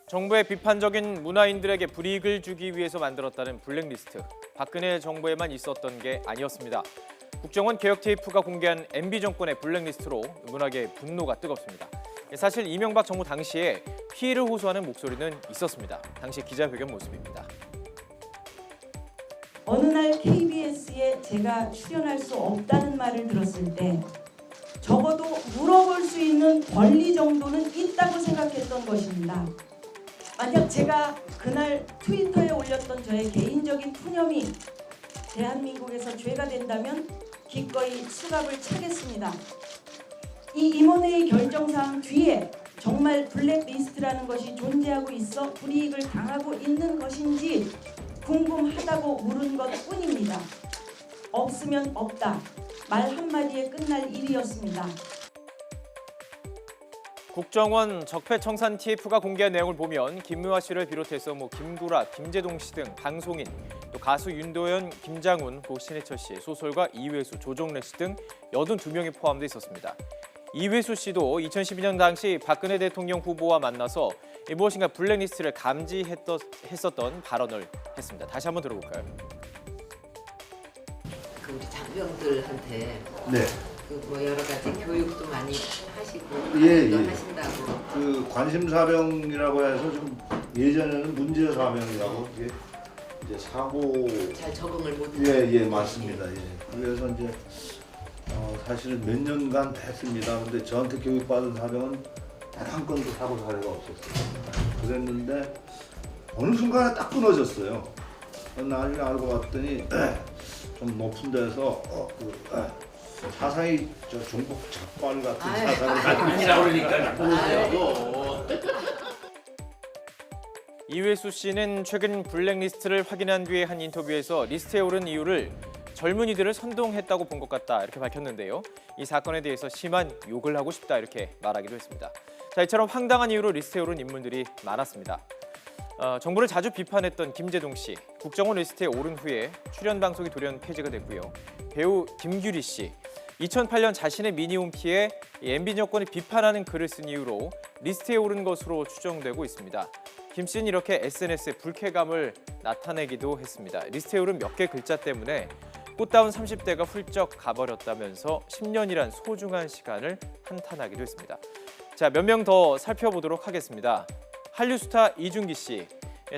정부의 비판적인 문화인들에게 불이익을 주기 위해서 만들었다는 블랙리스트. 박근혜 정부에만 있었던 게 아니었습니다. 국정원 개혁 테이프가 공개한 MB 정권의 블랙리스트로 문화계의 분노가 뜨겁습니다. 사실 이명박 정부 당시에 피해를 호소하는 목소리는 있었습니다. 당시 기자회견 모습입니다. 어느 날 KBS에 제가 출연할 수 없다는 말을 들었을 때 적어도 물어볼 수 있는 권리 정도는 있다고 생각했던 것입니다. 만약 제가 그날 트위터에 올렸던 저의 개인적인 푸념이 대한민국에서 죄가 된다면 기꺼이 수갑을 차겠습니다. 이 임원회의 결정사항 뒤에 정말 블랙리스트라는 것이 존재하고 있어 불이익을 당하고 있는 것인지 궁금하다고 물은 것뿐입니다. 없으면 없다. 말 한마디에 끝날 일이었습니다. 국정원 적폐청산 TF가 공개한 내용을 보면 김미화 씨를 비롯해서 김구라, 김재동 씨 등 방송인, 또 가수 윤도현, 김장훈, 신해철 씨, 소설가 이회수, 조정래 씨 등 82명이 포함돼 있었습니다. 이회수 씨도 2012년 당시 박근혜 대통령 후보와 만나서 무엇인가 블랙리스트를 감지했었던 발언을 했습니다. 다시 한번 들어볼까요? 그 우리 장병들한테 네. 여러 가지 교육도 많이 하시고 예. 하신다고. 그 관심사병이라고 해서 좀 예전에는 문제사병이라고 이제 사고 잘 적응을 못. 예 맞습니다. 예. 그래서 이제 사실 몇 년간 했습니다. 근데 저한테 교육받은 사병은 단 한 건도 사고 사례가 없었어요. 그랬는데 어느 순간에 딱 끊어졌어요. 나중에 알고 봤더니 좀 높은 데서 사상이 종북 작발 같은 사상을 아니라 그러니까 모르냐고. 이회수 씨는 최근 블랙리스트를 확인한 뒤에 한 인터뷰에서 리스트에 오른 이유를 젊은이들을 선동했다고 본 것 같다 이렇게 밝혔는데요. 이 사건에 대해서 심한 욕을 하고 싶다 이렇게 말하기도 했습니다. 자, 이처럼 황당한 이유로 리스트에 오른 인물들이 많았습니다. 정부를 자주 비판했던 김재동 씨, 국정원 리스트에 오른 후에 출연 방송이 돌연 폐지가 됐고요. 배우 김규리 씨, 2008년 자신의 미니홈피에 MB 정권을 비판하는 글을 쓴 이유로 리스트에 오른 것으로 추정되고 있습니다. 김 씨는 이렇게 SNS에 불쾌감을 나타내기도 했습니다. 리스트에 오른 몇 개 글자 때문에 꽃다운 30대가 훌쩍 가버렸다면서 10년이란 소중한 시간을 한탄하기도 했습니다. 자, 몇 명 더 살펴보도록 하겠습니다. 한류 스타 이준기 씨,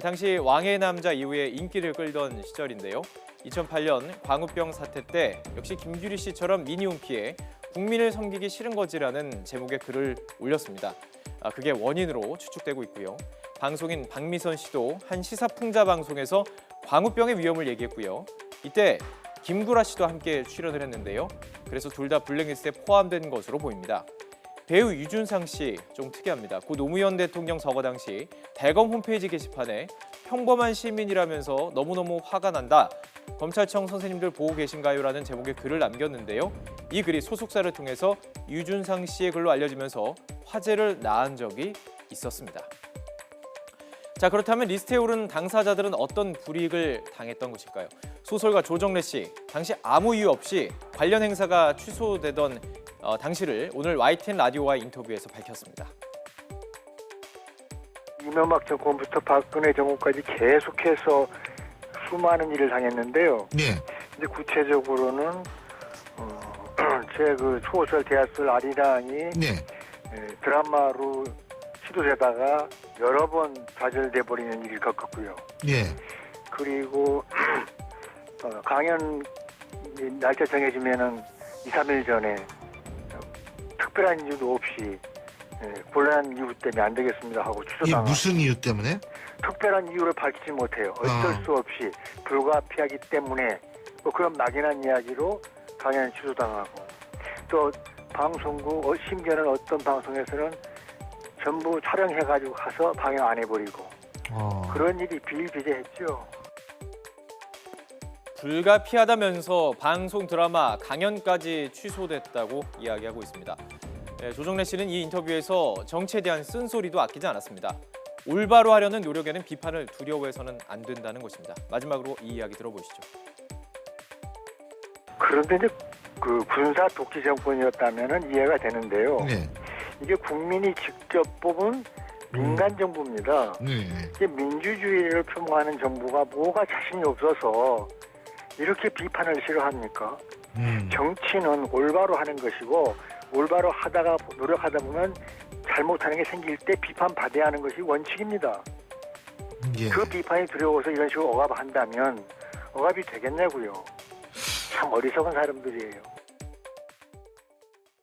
당시 왕의 남자 이후에 인기를 끌던 시절인데요. 2008년 광우병 사태 때 역시 김규리 씨처럼 미니홈피에 국민을 섬기기 싫은 거지라는 제목의 글을 올렸습니다. 그게 원인으로 추측되고 있고요. 방송인 박미선 씨도 한 시사풍자 방송에서 광우병의 위험을 얘기했고요. 이때 김구라 씨도 함께 출연을 했는데요. 그래서 둘 다 블랙리스트에 포함된 것으로 보입니다. 배우 유준상 씨 좀 특이합니다. 고 노무현 대통령 서거 당시 대검 홈페이지 게시판에 평범한 시민이라면서 너무너무 화가 난다. 검찰청 선생님들 보고 계신가요? 라는 제목의 글을 남겼는데요. 이 글이 소속사를 통해서 유준상 씨의 글로 알려지면서 화제를 낳은 적이 있었습니다. 자, 그렇다면 리스트에 오른 당사자들은 어떤 불이익을 당했던 것일까요? 소설가 조정래 씨, 당시 아무 이유 없이 관련 행사가 취소되던 당시를 오늘 YTN 라디오와의 인터뷰에서 밝혔습니다. 이명박 정권부터 박근혜 정권까지 계속해서 수많은 일을 당했는데요. 네. 이제 구체적으로는 제 그 소설 대하슬 아리랑이 네. 드라마로 시도되다가 여러 번 좌절돼 버리는 일을 겪었고요. 네. 그리고 강연 날짜 정해지면은 2, 3일 전에 특별한 이유도 없이 곤란한 이유 때문에 안 되겠습니다 하고 이게 취소당하고. 무슨 이유 때문에? 특별한 이유를 밝히지 못해요. 어쩔 수 없이 불가피하기 때문에 그런 막연한 이야기로 강연 취소당하고, 또 방송국 심지어는 어떤 방송에서는 전부 촬영해가지고 가서 방영 안 해버리고 그런 일이 비일비재했죠. 불가피하다면서 방송, 드라마, 강연까지 취소됐다고 이야기하고 있습니다. 조정래 씨는 이 인터뷰에서 정치에 대한 쓴소리도 아끼지 않았습니다. 올바로 하려는 노력에는 비판을 두려워해서는 안 된다는 것입니다. 마지막으로 이 이야기 들어보시죠. 그런데 이제 그 군사 독재 정권이었다면은 이해가 되는데요. 네. 이게 국민이 직접 뽑은 민간 정부입니다. 네. 이게 민주주의를 표방하는 정부가 뭐가 자신이 없어서 이렇게 비판을 싫어합니까? 정치는 올바로 하는 것이고 올바로 하다가 노력하다 보면 잘못하는 게 생길 때 비판받아야 하는 것이 원칙입니다. 예. 그 비판이 두려워서 이런 식으로 억압한다면 억압이 되겠냐고요. 참 어리석은 사람들이에요.